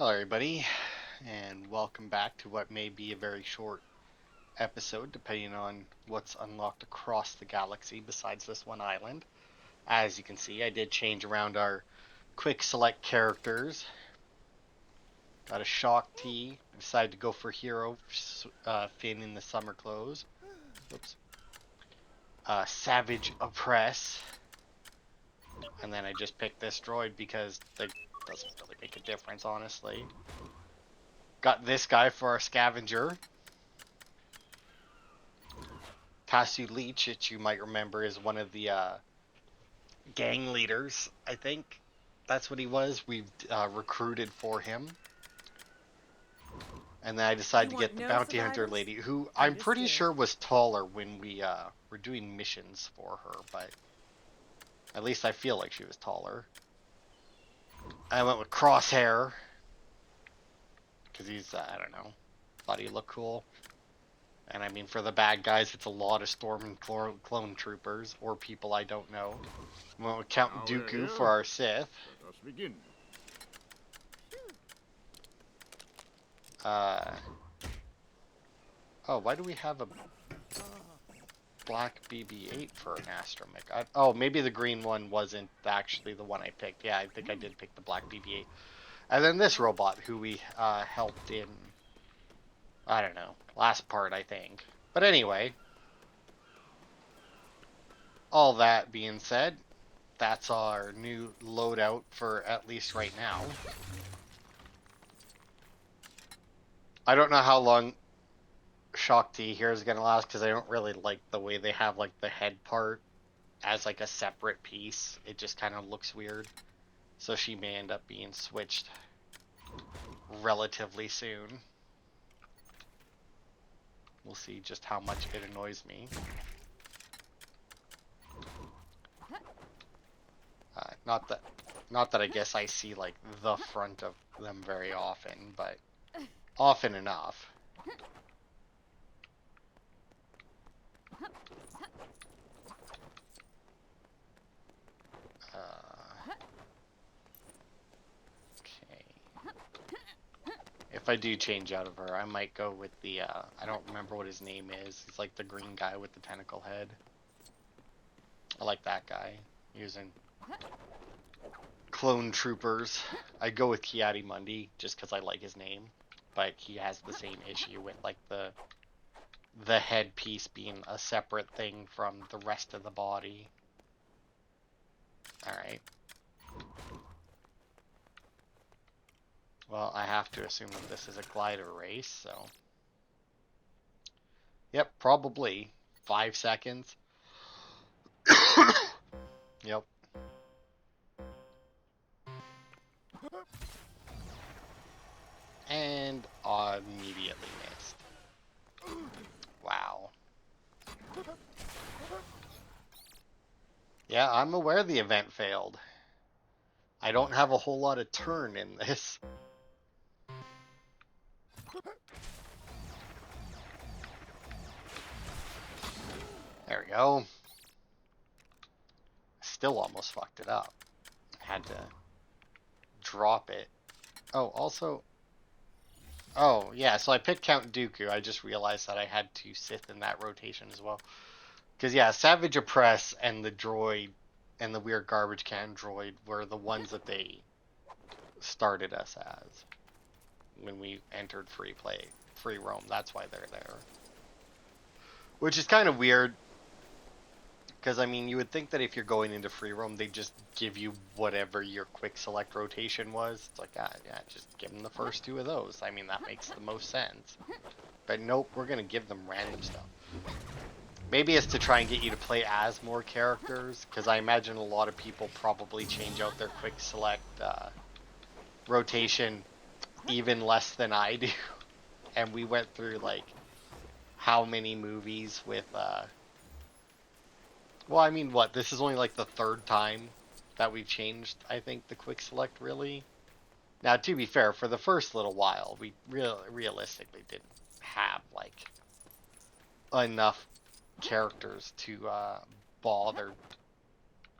Hello, everybody, and welcome back to what may be a very short episode, depending on what's unlocked across the galaxy besides this one island. As you can see, I did change around our quick select characters. Got a Shock T. Decided to go for Hero, Finn in the summer clothes. Whoops. Savage Oppress. And then I just picked this droid because it doesn't really make a difference, honestly. Got this guy for our scavenger. Cassie Leach, which you might remember is one of the gang leaders, I think. That's what he was. We recruited for him. And then I decided to get the bounty hunter lady, who I'm pretty sure was taller when we were doing missions for her, but at least I feel like she was taller. I went with Crosshair, because he's, I don't know, thought he looked cool. And I mean, for the bad guys, it's a lot of Storm and Clone Troopers, or people I don't know. We went with Count Dooku for our Sith. Let us begin. Oh, why do we have a black BB-8 for an astromech? Oh, maybe the green one wasn't actually the one I picked. Yeah, I think I did pick the black BB-8. And then this robot, who we helped in, I don't know, last part, I think. But anyway, all that being said, that's our new loadout for at least right now. I don't know how long Shock T here is going to last, because I don't really like the way they have like the head part as like a separate piece. It just kind of looks weird. So she may end up being switched relatively soon. We'll see just how much it annoys me. Not that I guess I see like the front of them very often, but often enough. Okay. If I do change out of her, I might go with the, I don't remember what his name is. He's like the green guy with the tentacle head. I like that guy. Using Clone Troopers. I'd go with Kiadi Mundi, just because I like his name. But he has the same issue with like the headpiece being a separate thing from the rest of the body. Alright. Well, I have to assume that this is a glider race, so... Yep, probably 5 seconds. Yep. And immediately missed. Wow. Yeah, I'm aware the event failed. I don't have a whole lot of turn in this. There we go. Still almost fucked it up. Had to drop it. Oh, also... Oh, yeah, so I picked Count Dooku. I just realized that I had 2 Sith in that rotation as well. Because, yeah, Savage Oppress and the droid and the weird garbage can droid were the ones that they started us as when we entered free roam. That's why they're there. Which is kind of weird. Because, I mean, you would think that if you're going into free roam, they'd just give you whatever your quick select rotation was. It's like, yeah, just give them the first 2 of those. I mean, that makes the most sense. But nope, we're going to give them random stuff. Maybe it's to try and get you to play as more characters, because I imagine a lot of people probably change out their quick select rotation even less than I do. And we went through, like, how many movies with... Well, I mean, what? This is only like the 3rd time that we've changed, I think, the quick select, really. Now, to be fair, for the first little while, we realistically didn't have, like, enough characters to bother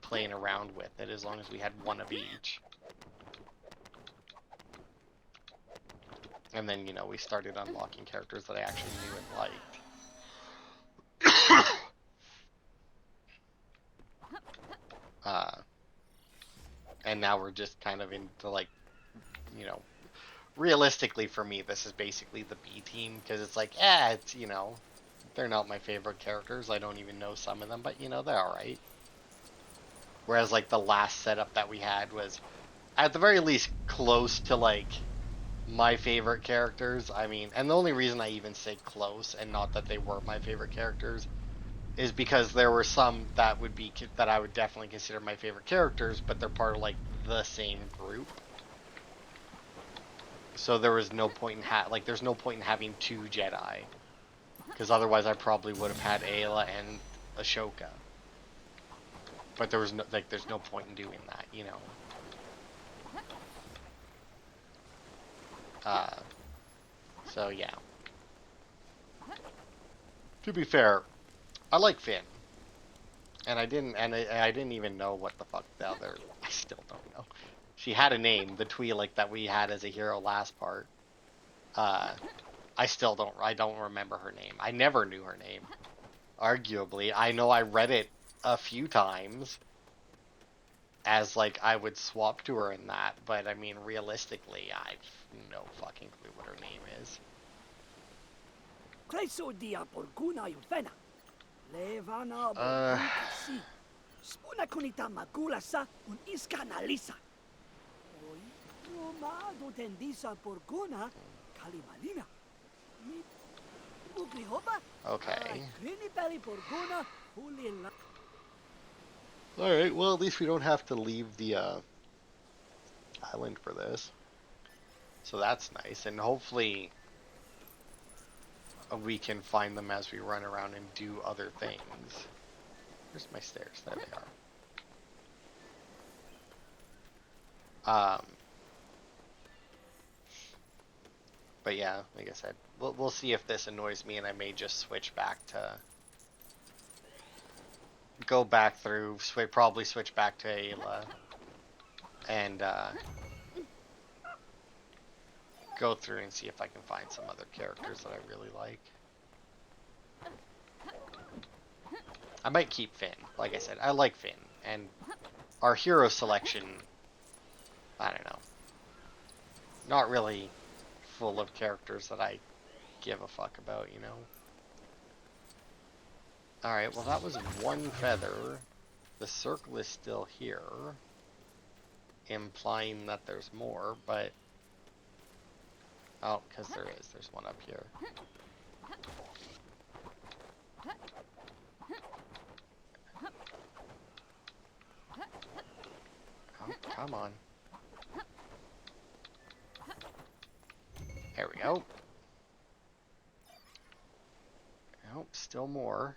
playing around with it, as long as we had 1 of each. And then, you know, we started unlocking characters that I actually knew and liked. And now we're just kind of into, like, you know, realistically for me, this is basically the B team, because it's like, it's, you know, they're not my favorite characters. I don't even know some of them, but, you know, they're alright. Whereas, like, the last setup that we had was, at the very least, close to, like, my favorite characters. I mean, and the only reason I even say close, and not that they were my favorite characters, is because there were some that would be, that I would definitely consider my favorite characters, but they're part of, like, the same group. So there was no point in there's no point in having two Jedi, because otherwise I probably would have had Ayla and Ashoka. But there was no, like, there's no point in doing that, you know. So yeah. To be fair, I like Finn, and I didn't even know what the fuck the other. I still don't know. She had a name, the Twi'lek that we had as a hero last part. I don't remember her name. I never knew her name. Arguably, I know I read it a few times as, like, I would swap to her in that, but I mean, realistically, I've no fucking clue what her name is. Okay. Alright, well, at least we don't have to leave the island for this. So that's nice, and hopefully we can find them as we run around and do other things. Where's my stairs? There they are. But yeah, like I said, we'll see if this annoys me, and I may just switch back to, go back through, probably switch back to Ayla, and go through and see if I can find some other characters that I really like. I might keep Finn. Like I said, I like Finn, and our hero selection, I don't know, not really full of characters that I give a fuck about, you know. Alright, well, that was one feather. The circle is still here, implying that there's more, but oh, because there's one up here. Oh, come on. There we go. Nope, still more.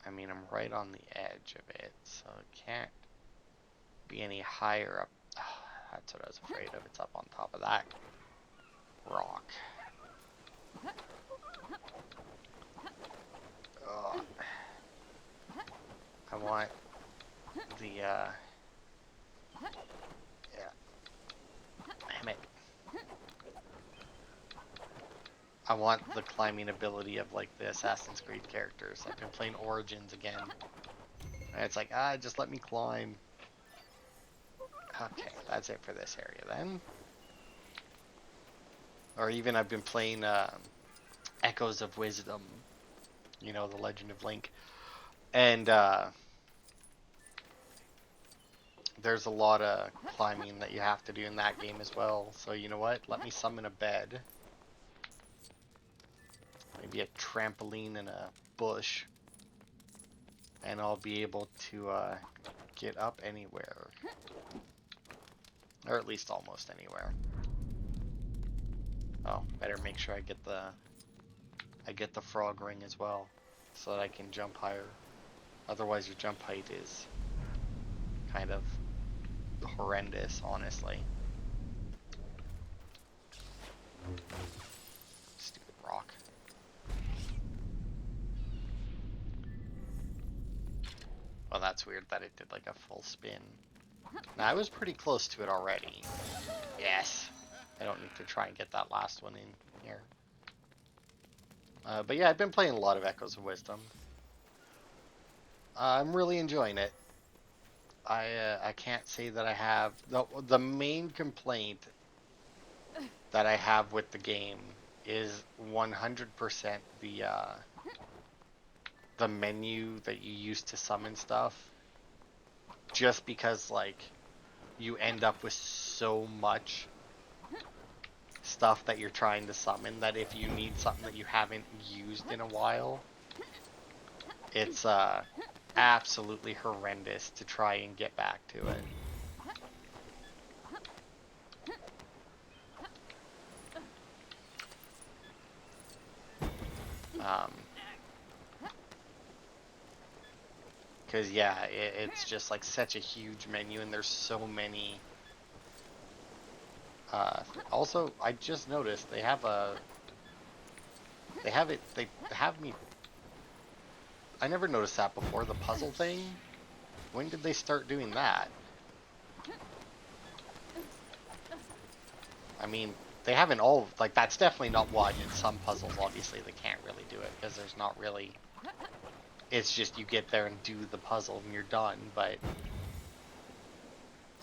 I mean, I'm right on the edge of it, so it can't be any higher up. Oh, that's what I was afraid of. It's up on top of that rock. Ugh. I want the, yeah. Damn it. I want the climbing ability of, like, the Assassin's Creed characters. I've been playing Origins again. And it's like, just let me climb. Okay, that's it for this area then. Or even I've been playing Echoes of Wisdom. You know, the Legend of Link. And there's a lot of climbing that you have to do in that game as well. So you know what? Let me summon a bed. Maybe a trampoline and a bush. And I'll be able to get up anywhere. Or at least almost anywhere. Oh, better make sure I get the frog ring as well, so that I can jump higher. Otherwise your jump height is kind of horrendous, honestly. Stupid rock. Well, that's weird that it did like a full spin. Now, I was pretty close to it already. Yes. I don't need to try and get that last one in here. But yeah, I've been playing a lot of Echoes of Wisdom. I'm really enjoying it. I can't say that I have... The main complaint that I have with the game is 100% the menu that you use to summon stuff. Just because, like, you end up with so much stuff that you're trying to summon that if you need something that you haven't used in a while, it's absolutely horrendous to try and get back to it. Because yeah, it's just like such a huge menu, and there's so many. Also, I just noticed they have me. I never noticed that before. The puzzle thing. When did they start doing that? I mean, they haven't all, like, that's definitely not one. In some puzzles, obviously, they can't really do it because there's not really. It's just you get there and do the puzzle and you're done, but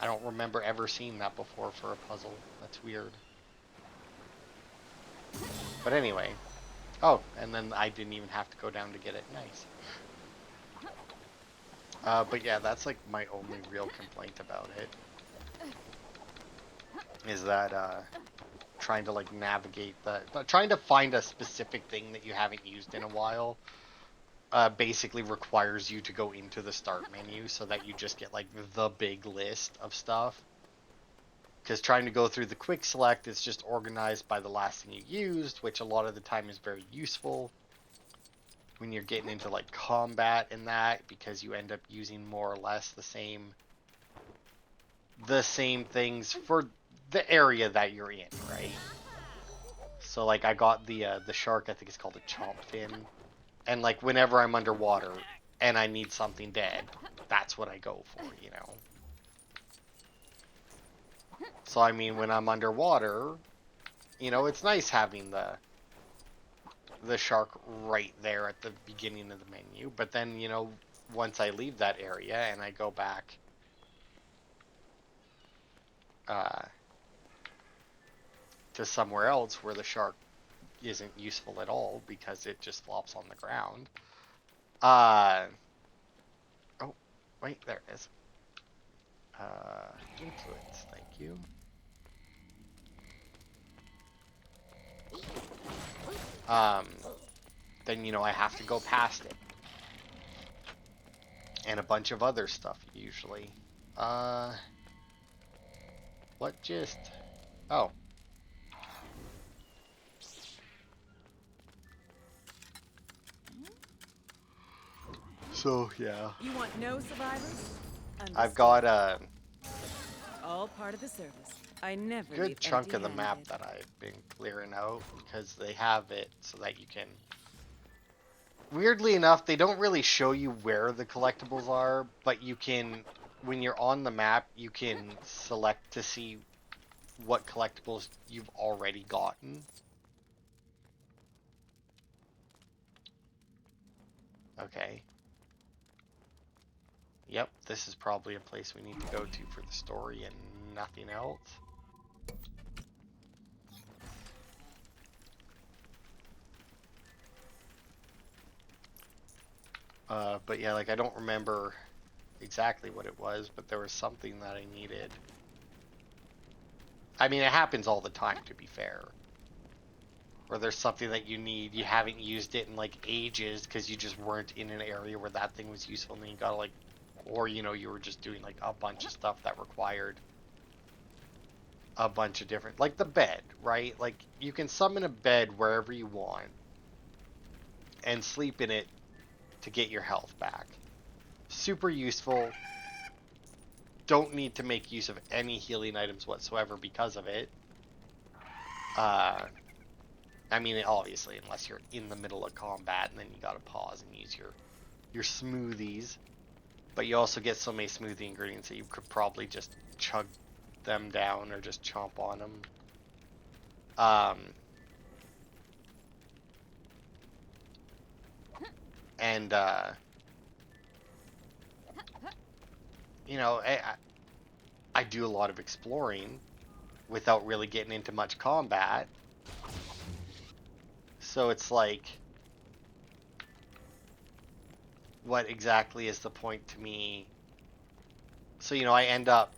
I don't remember ever seeing that before for a puzzle. That's weird. But anyway. Oh, and then I didn't even have to go down to get it. Nice. But yeah, that's like my only real complaint about it. Is that trying to like navigate trying to find a specific thing that you haven't used in a while basically requires you to go into the start menu so that you just get like the big list of stuff. Because trying to go through the quick select is just organized by the last thing you used, which a lot of the time is very useful when you're getting into like combat and that, because you end up using more or less the same things for the area that you're in, right? So like I got the shark, I think it's called a chomp fin, and like whenever I'm underwater and I need something dead, that's what I go for, you know. So I mean, when I'm underwater, you know, it's nice having the shark right there at the beginning of the menu, but then, you know, once I leave that area and I go back to somewhere else where the shark isn't useful at all because it just flops on the ground. Oh, wait, there it is. Influence, thank you. Then, you know, I have to go past it. And a bunch of other stuff, usually. What just... Oh. So, yeah. You want no survivors? I've got all part of the service. I never good chunk of the map that I've been clearing out because they have it so that you can... Weirdly enough, they don't really show you where the collectibles are, but you can, when you're on the map, you can select to see what collectibles you've already gotten. Okay. Yep, this is probably a place we need to go to for the story and nothing else. But yeah, like I don't remember exactly what it was, but there was something that I needed. I mean, it happens all the time, to be fair. Or there's something that you need, you haven't used it in like ages because you just weren't in an area where that thing was useful, and then you gotta like, or you know, you were just doing like a bunch of stuff that required a bunch of different, like the bed, right? Like you can summon a bed wherever you want and sleep in it to get your health back. Super useful. Don't need to make use of any healing items whatsoever because of it. I mean, obviously, unless you're in the middle of combat, and then you gotta pause and use your smoothies. but you also get so many smoothie ingredients that you could probably just chug them down or just chomp on them. And you know, I do a lot of exploring without really getting into much combat. So it's like, what exactly is the point to me? So, you know, I end up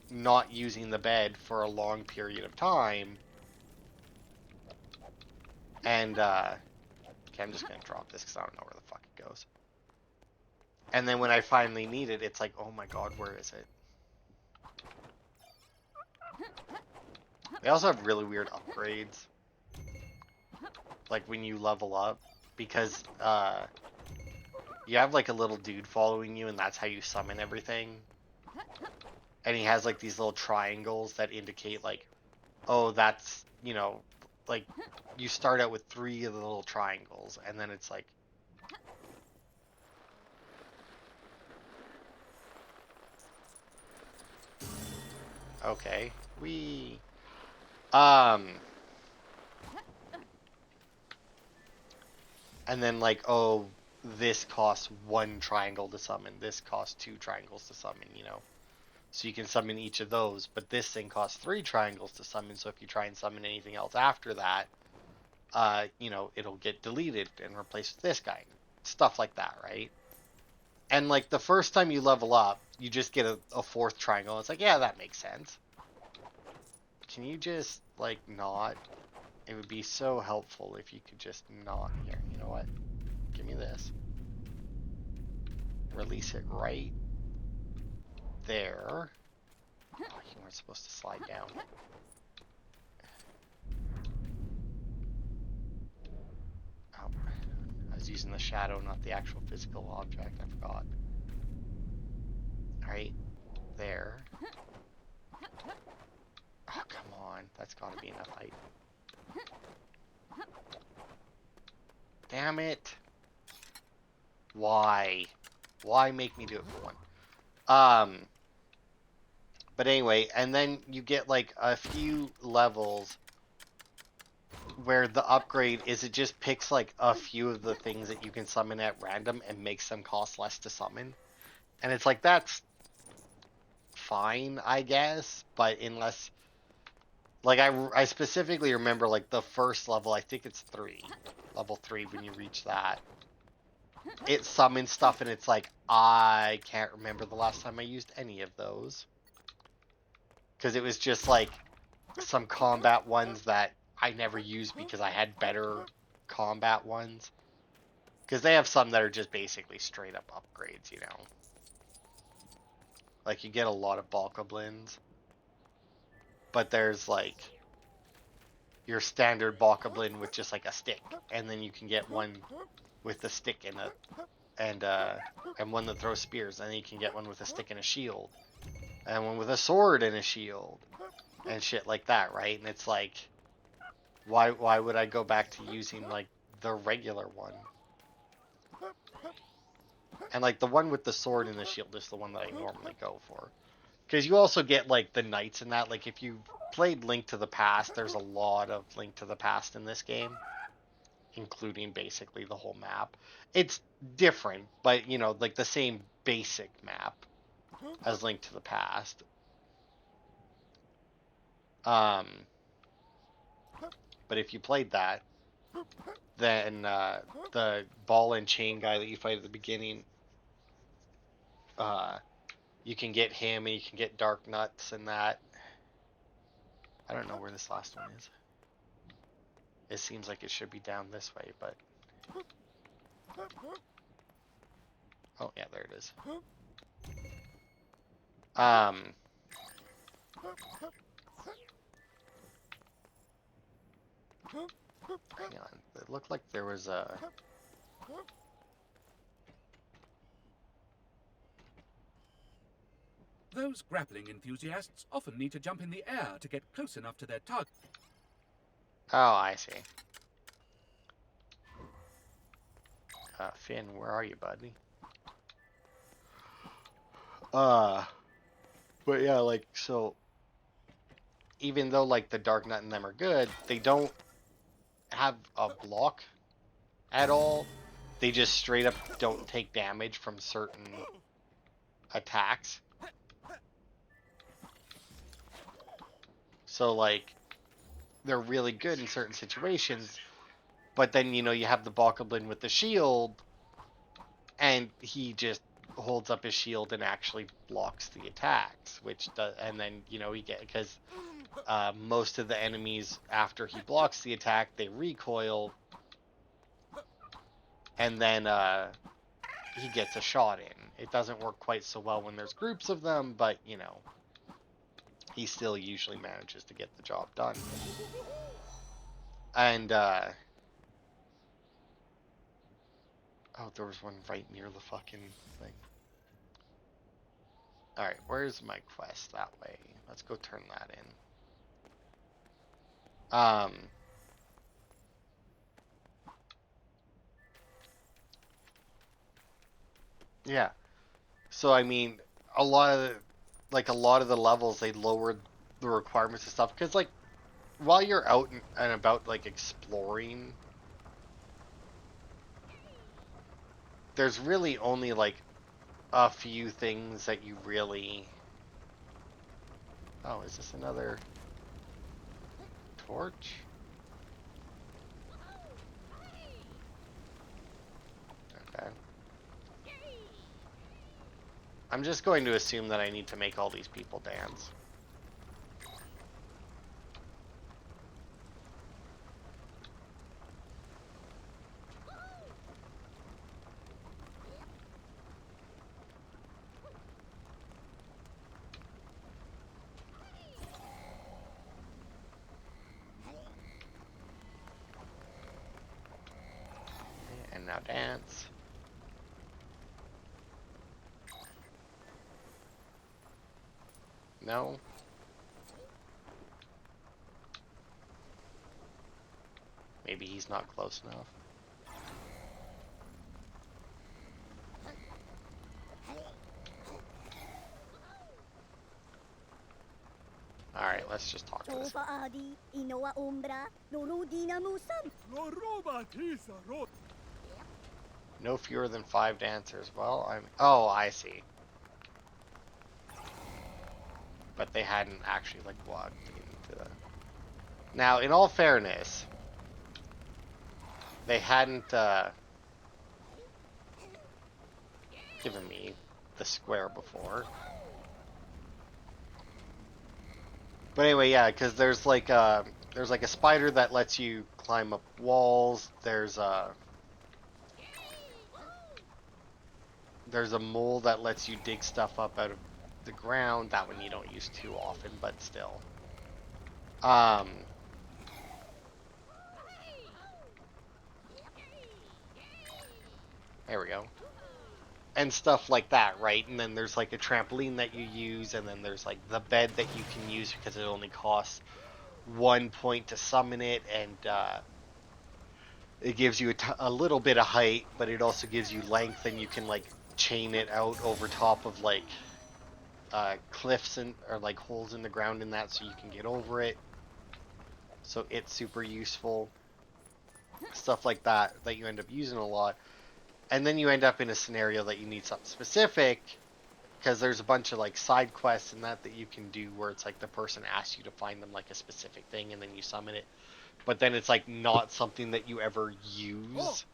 not using the bed for a long period of time. And, okay, I'm just going to drop this because I don't know where the fuck it goes. And then when I finally need it, it's like, oh my god, where is it? They also have really weird upgrades. Like when you level up. Because, you have like a little dude following you and that's how you summon everything. And he has like these little triangles that indicate like, oh, that's, you know, like you start out with 3 of the little triangles and then it's like, okay, and then like, oh, this costs 1 triangle to summon, this costs 2 triangles to summon, you know. So you can summon each of those, but this thing costs 3 triangles to summon, so if you try and summon anything else after that, you know, it'll get deleted and replaced with this guy. Stuff like that, right? And like the first time you level up, you just get a 4th triangle. It's like, yeah, that makes sense. Can you just like not? It would be so helpful if you could just not. Here, you know what? Give me this. Release it right there. Oh, you weren't supposed to slide down. Oh, I was using the shadow, not the actual physical object. I forgot. Alright, there. Oh, come on. That's gotta be enough height. Damn it. Why? Why make me do it for 1? But anyway, and then you get like a few levels where the upgrade is it just picks like a few of the things that you can summon at random and makes them cost less to summon. And it's like, that's fine, I guess, but unless, like, I specifically remember like the first level, I think it's 3, level 3, when you reach that, it summons stuff and it's like, I can't remember the last time I used any of those. Because it was just like some combat ones that I never used because I had better combat ones. Because they have some that are just basically straight up upgrades, you know. Like you get a lot of Balkablins. But there's like your standard Balkablin with just like a stick. And then you can get one with the stick in it. And one that throws spears. And then you can get one with a stick and a shield. And one with a sword and a shield. And shit like that, right? And it's like, why would I go back to using like the regular one? And like the one with the sword and the shield is the one that I normally go for. Because you also get like the knights and that. Like if you played Link to the Past, there's a lot of Link to the Past in this game. Including basically the whole map. It's different, but you know, like the same basic map as Link to the Past. But if you played that, then the ball and chain guy that you fight at the beginning, you can get him and you can get Dark Nuts and that. I don't know where this last one is. It seems like it should be down this way, but... Oh, yeah, there it is. Hang on. It looked like there was a... Those grappling enthusiasts often need to jump in the air to get close enough to their target. Oh, I see. Finn, where are you, buddy? Uh, but yeah, like, so even though like the Dark Knight and them are good, they don't have a block at all. They just straight up don't take damage from certain attacks. So like they're really good in certain situations, but then you have the Bokoblin with the shield, and he just holds up his shield and actually blocks the attacks, which does, and then he get because most of the enemies after he blocks the attack they recoil, and then he gets a shot in. It doesn't work quite so well when there's groups of them, but he still usually manages to get the job done. And oh, there was one right near the fucking thing. All right, where's my quest? That way. Let's go turn that in. Yeah. So I mean, a lot of the levels they lowered the requirements and stuff because like while you're out and about like exploring, there's really only like a few things that you really. Oh, is this another torch? Okay. I'm just going to assume that I need to make all these people dance. And now dance. No? Maybe he's not close enough. Alright, let's just talk to this. No fewer than 5 dancers. Well, oh, I see. But they hadn't actually, like, walked into the... Now, in all fairness, they hadn't, given me the square before. But anyway, yeah, because there's like a spider that lets you climb up walls. There's a mole that lets you dig stuff up out of the ground. That one you don't use too often, but still. There we go. And stuff like that, right? And then there's like a trampoline that you use, and then there's like the bed that you can use because it only costs 1 point to summon it, and it gives you a little bit of height, but it also gives you length, and you can like chain it out over top of like cliffs or like holes in the ground in that, so you can get over it. So it's super useful. Stuff like that you end up using a lot. And then you end up in a scenario that you need something specific, because there's a bunch of like side quests and that you can do where it's like the person asks you to find them like a specific thing, and then you summon it. But then it's like not something that you ever use.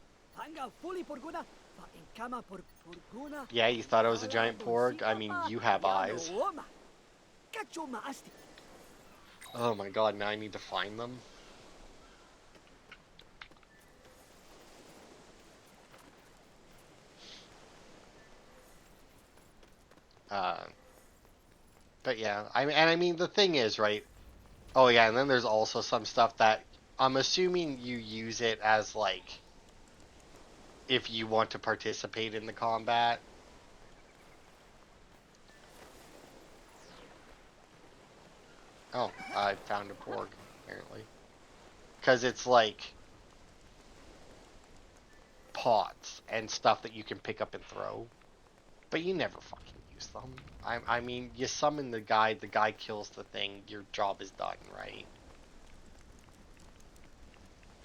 Yeah, you thought I was a giant porg? I mean, you have eyes. Oh my god, now I need to find them. But yeah, I mean the thing is, right? Oh yeah, and then there's also some stuff that I'm assuming you use it as like if you want to participate in the combat. Oh, I found a porg, apparently. Because it's like pots and stuff that you can pick up and throw. But you never fucking use them. I mean, you summon the guy kills the thing, your job is done, right?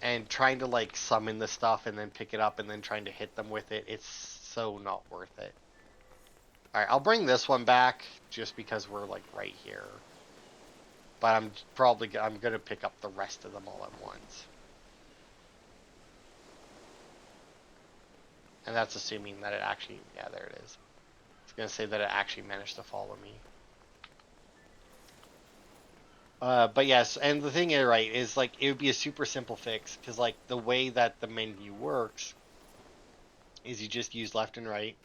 And trying to like summon the stuff and then pick it up and then trying to hit them with it, it's so not worth it. Alright, I'll bring this one back just because we're like right here. But I'm gonna pick up the rest of them all at once. And that's assuming that it actually, yeah, there it is. I was gonna say that it actually managed to follow me. But yes, and the thing is, right, is like it would be a super simple fix because like the way that the menu works is you just use left and right,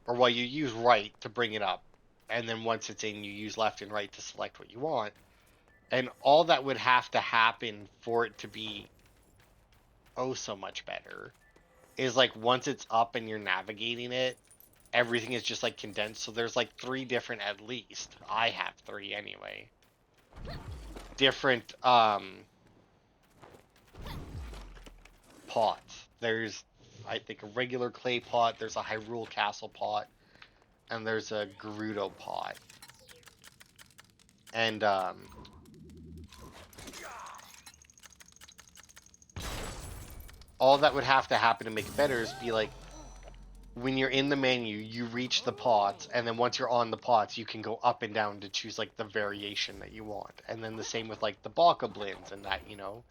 or well, you use right to bring it up, and then once it's in, you use left and right to select what you want, and all that would have to happen for it to be oh so much better is like once it's up and you're navigating it, everything is just like condensed. So there's like 3 different, at least I have 3 anyway, different pots. There's, I think, a regular clay pot, there's a Hyrule Castle pot, and there's a Gerudo pot. And all that would have to happen to make it better is be like when you're in the menu, you reach the pots, and then once you're on the pots, you can go up and down to choose like the variation that you want. And then the same with like the Bokoblins, and that, you know,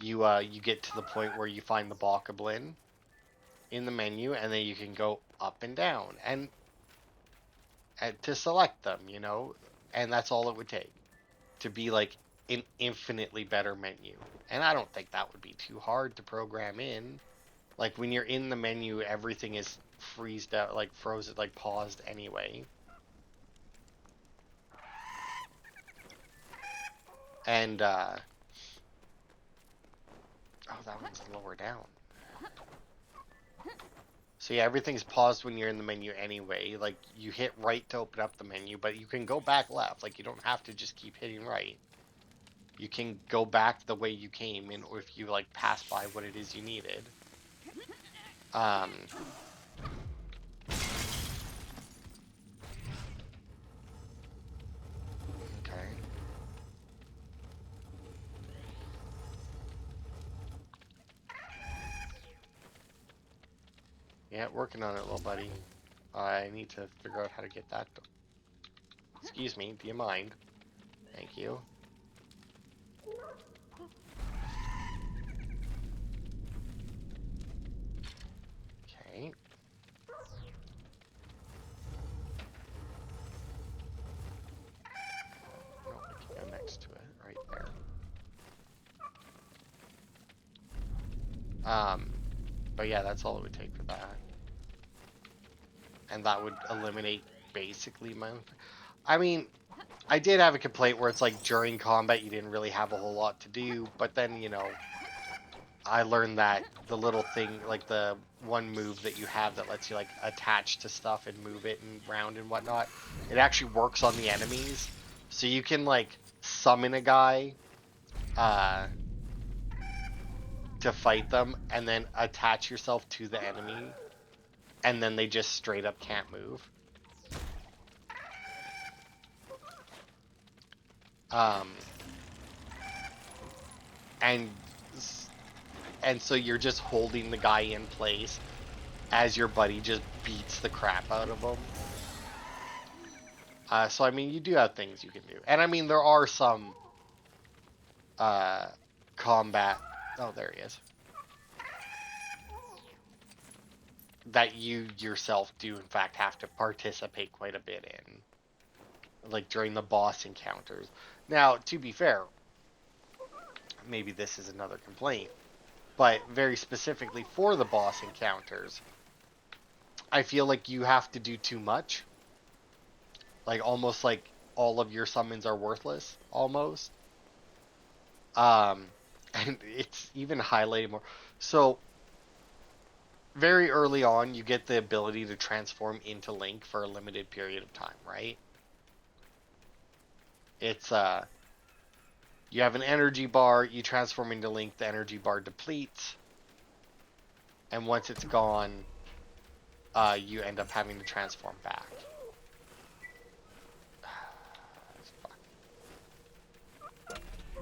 you get to the point where you find the Bokoblin in the menu, and then you can go up and down and to select them, you know, and that's all it would take to be like an infinitely better menu. And I don't think that would be too hard to program in. Like when you're in the menu, everything is freezed out, like frozen, like paused anyway. And oh, that one's lower down. So yeah, everything's paused when you're in the menu anyway. Like you hit right to open up the menu, but you can go back left. Like you don't have to just keep hitting right. You can go back the way you came in, or if you like pass by what it is you needed. Okay. Yeah, working on it, little buddy. I need to figure out how to get that. Excuse me, do you mind? Thank you. Okay. No, I can go next to it, right there. But yeah, that's all it would take for that. And that would eliminate basically my... I mean, I did have a complaint where it's like during combat you didn't really have a whole lot to do, but then, you know, I learned that the little thing, like the one move that you have that lets you like attach to stuff and move it and round and whatnot, it actually works on the enemies. So you can like summon a guy to fight them and then attach yourself to the enemy, and then they just straight up can't move. And so you're just holding the guy in place as your buddy just beats the crap out of him. So I mean, you do have things you can do, and I mean there are some combat. Oh, there he is. That you yourself do in fact have to participate quite a bit in, like during the boss encounters. Now, to be fair, maybe this is another complaint, but very specifically for the boss encounters, I feel like you have to do too much. Like almost like all of your summons are worthless, almost. And it's even highlighted more. So very early on, you get the ability to transform into Link for a limited period of time, right? It's you have an energy bar, you transform into Link, the energy bar depletes, and once it's gone, you end up having to transform back.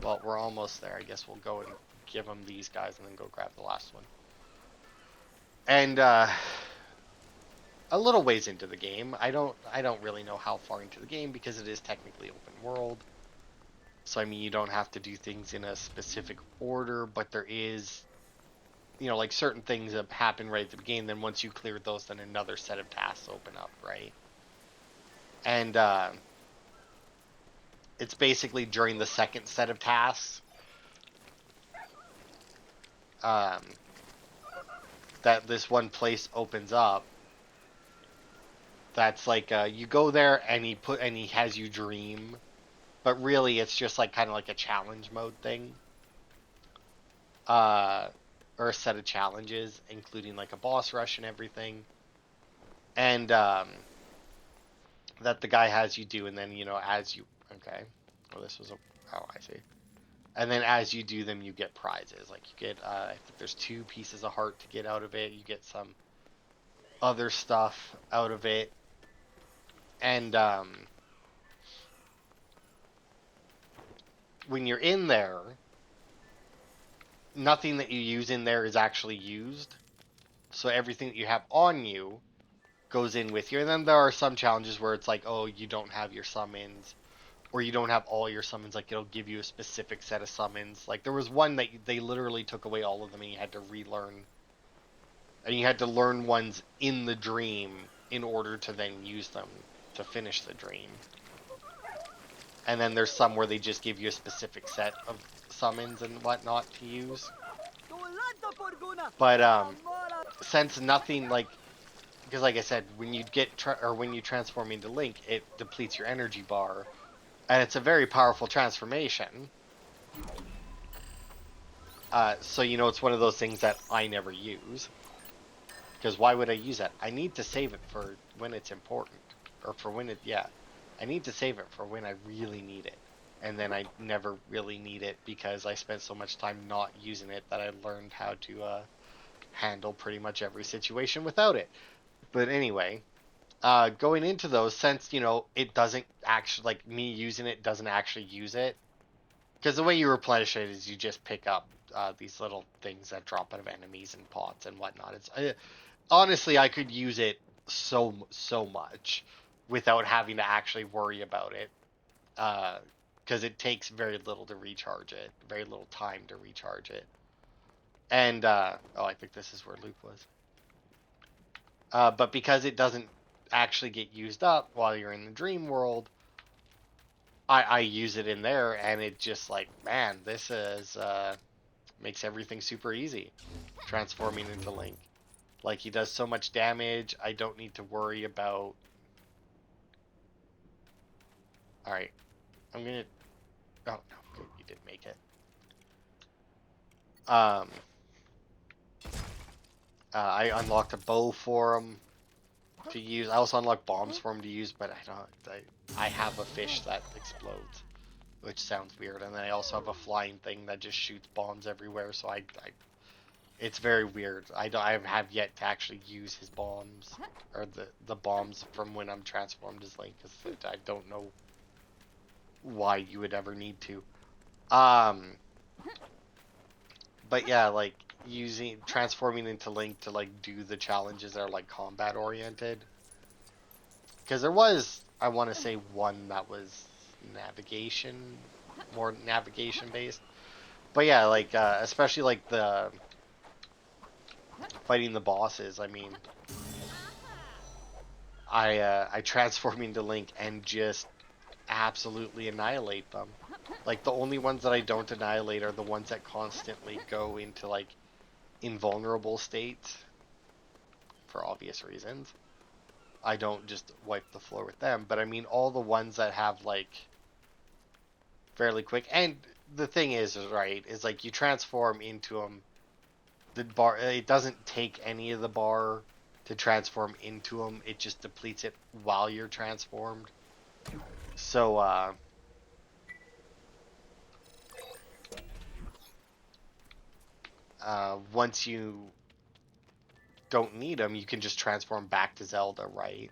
Well, we're almost there. I guess we'll go and give them these guys and then go grab the last one. And a little ways into the game, I don't really know how far into the game because it is technically open world. So I mean, you don't have to do things in a specific order, but there is, you know, like certain things that happen right at the beginning. Then once you clear those, then another set of tasks open up, right? And it's basically during the second set of tasks that this one place opens up. That's like you go there and he has you dream, but really it's just like kind of like a challenge mode thing, or a set of challenges, including like a boss rush and everything, and that the guy has you do, and then you know as you well this was a oh I see. And then as you do them, you get prizes. Like you get, I think there's 2 pieces of heart to get out of it. You get some other stuff out of it. And when you're in there, nothing that you use in there is actually used. So everything that you have on you goes in with you. And then there are some challenges where it's like, oh, you don't have your summons. Or you don't have all your summons, like it'll give you a specific set of summons. Like there was one that they literally took away all of them and you had to relearn. And you had to learn ones in the dream in order to then use them to finish the dream. And then there's some where they just give you a specific set of summons and whatnot to use. But since nothing like, because like I said, when you when you transform into Link, it depletes your energy bar. And it's a very powerful transformation. So, you know, it's one of those things that I never use. Because why would I use that? I need to save it for when it's important. Or for when it, yeah. I need to save it for when I really need it. And then I never really need it because I spent so much time not using it that I learned how to handle pretty much every situation without it. But anyway, going into those, since, you know, it doesn't actually, like, me using it doesn't actually use it, because the way you replenish it is you just pick up these little things that drop out of enemies and pots and whatnot. It's honestly, I could use it so much without having to actually worry about it, because it takes very little to recharge it, very little time to recharge it. And oh, I think this is where Luke was. But because it doesn't actually get used up while you're in the dream world, I use it in there, and it just like, man, this is makes everything super easy transforming into Link. Like, he does so much damage, I don't need to worry about. Alright, I'm gonna, oh no, good, you didn't make it. I unlocked a bow for him to use. I also unlocked bombs for him to use, but I have a fish that explodes, which sounds weird. And then I also have a flying thing that just shoots bombs everywhere. So it's very weird. I have yet to actually use his bombs or the bombs from when I'm transformed as Link, because I don't know why you would ever need to. But yeah, like transforming into Link to like do the challenges that are like combat oriented. Because there was, I want to say, one that was more navigation based. But yeah, like especially like the fighting the bosses. I mean, I transform into Link and just absolutely annihilate them. Like the only ones that I don't annihilate are the ones that constantly go into like invulnerable states for obvious reasons. I don't just wipe the floor with them, but I mean all the ones that have like fairly quick, and the thing is right, is like you transform into them, the bar, it doesn't take any of the bar to transform into them, it just depletes it while you're transformed. So once you don't need them, you can just transform back to Zelda, right?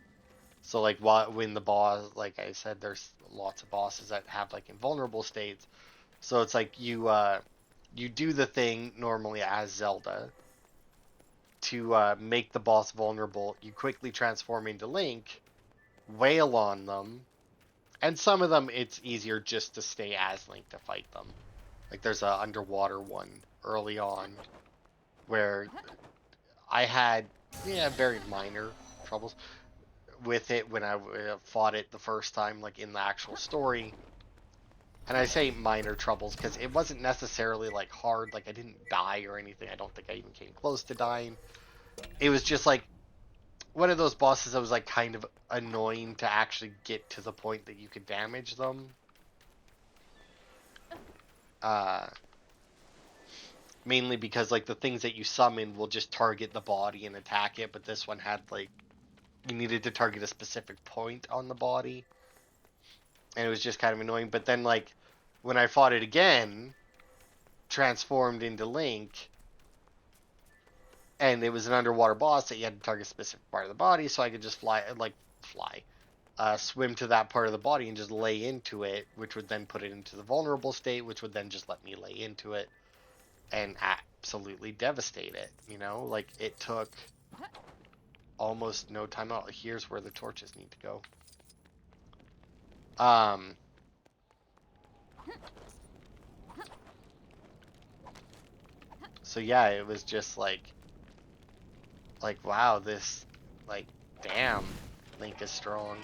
So like when the boss, like I said, there's lots of bosses that have like invulnerable states. So it's like you do the thing normally as Zelda to make the boss vulnerable. You quickly transform into Link, wail on them, and some of them it's easier just to stay as Link to fight them. Like there's a underwater one early on where I had very minor troubles with it when I fought it the first time, like in the actual story. And I say minor troubles because it wasn't necessarily like hard, like I didn't die or anything. I don't think I even came close to dying. It was just like one of those bosses that was like kind of annoying to actually get to the point that you could damage them. Uh, Mainly because like the things that you summon will just target the body and attack it, but this one had like you needed to target a specific point on the body, and it was just kind of annoying. But then like when I fought it again, transformed into Link, and it was an underwater boss that you had to target a specific part of the body, so I could just swim to that part of the body and just lay into it, which would then put it into the vulnerable state, which would then just let me lay into it and absolutely devastate it. You know, like it took almost no time out. Here's where the torches need to go. So yeah, it was just like wow, this like damn, Link is strong.